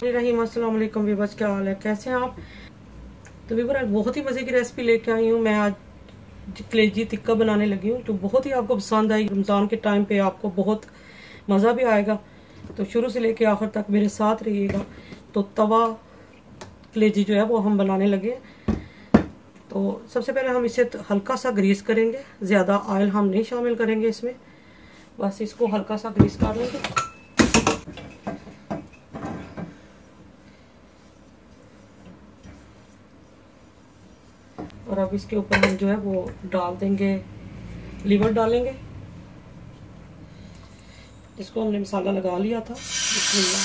रहीम अस्सलाम वालेकुम व्यूअर्स, क्या हाल है, कैसे हैं आप। तो व्यूअर्स बहुत ही मज़े की रेसिपी लेके आई हूँ। मैं आज कलेजी टिक्का बनाने लगी हूँ जो बहुत ही आपको पसंद आएगी। रमज़ान के टाइम पे आपको बहुत मज़ा भी आएगा, तो शुरू से लेके आखिर तक मेरे साथ रहिएगा। तो तवा कलेजी जो है वो हम बनाने लगे। तो सबसे पहले हम इसे हल्का सा ग्रीस करेंगे, ज़्यादा ऑयल हम नहीं शामिल करेंगे इसमें, बस इसको हल्का सा ग्रीस कर लेंगे। और अब इसके ऊपर हम जो है वो डाल देंगे, लीवर डालेंगे जिसको हमने मसाला लगा लिया था। बिस्मिल्लाह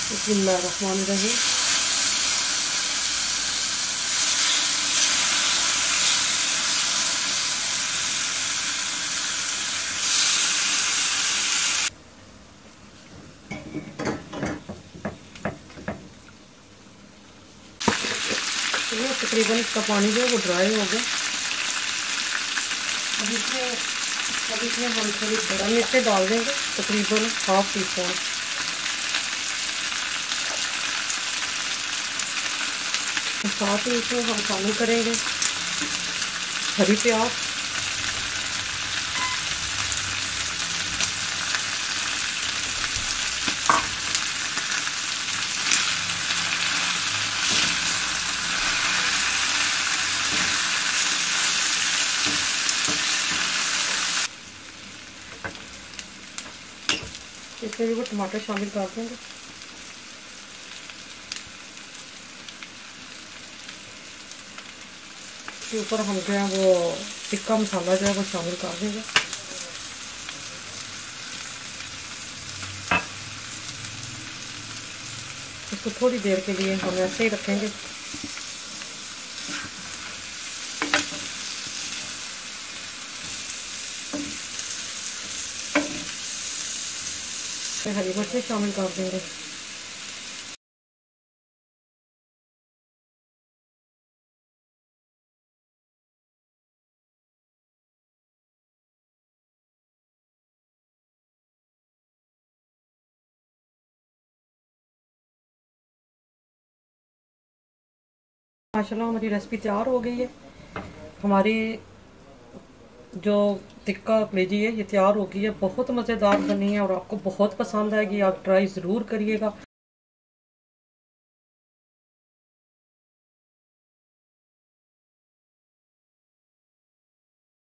बिस्मिल्लाह रहमान रहीम। तकरीबन इसका पानी जो है वो ड्राई हो गया। अब इसमें हम थोड़ी बड़ा मिर्च डाल देंगे, तकरीबन 1/2 टीस्पून। साथ ही इसमें हम शामिल करेंगे हरी प्याज, इसमें भी वो टमाटर शामिल कर देंगे। इसके ऊपर हम जो है वो टिक्का मसाला जो है वो शामिल कर देंगे। इसको थोड़ी देर के लिए हम ऐसे ही रखेंगे। हरी मिर्च शामिल कर देंगे। माशाल्लाह हमारी रेसिपी तैयार हो गई है। हमारी जो टिक्का कलेजी है ये तैयार हो गई है, बहुत मज़ेदार बनी है और आपको बहुत पसंद आएगी। आप ट्राई ज़रूर करिएगा।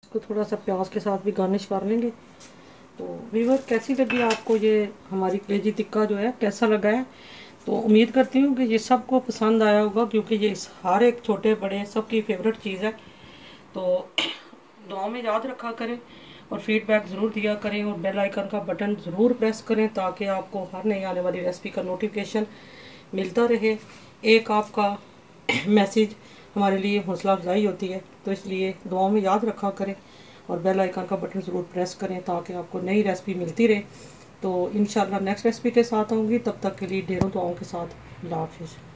इसको थोड़ा सा प्याज के साथ भी गार्निश कर लेंगे। तो व्यूअर कैसी लगी आपको ये हमारी कलेजी टिक्का जो है, कैसा लगा है। तो उम्मीद करती हूँ कि ये सबको पसंद आया होगा, क्योंकि ये हर एक छोटे बड़े सबकी फेवरेट चीज़ है। तो दुआ में याद रखा करें और फीडबैक ज़रूर दिया करें और बेल आइकन का बटन ज़रूर प्रेस करें ताकि आपको हर नई आने वाली रेसिपी का नोटिफिकेशन मिलता रहे। एक आपका मैसेज हमारे लिए हौसला अफजाई होती है, तो इसलिए दुआ में याद रखा करें और बेल आइकन का बटन ज़रूर प्रेस करें ताकि आपको नई रेसिपी मिलती रहे। तो इंशाल्लाह नेक्स्ट रेसिपी के साथ आऊँगी, तब तक के लिए ढेरों दुआओं के साथ अल्लाह हाफिज़।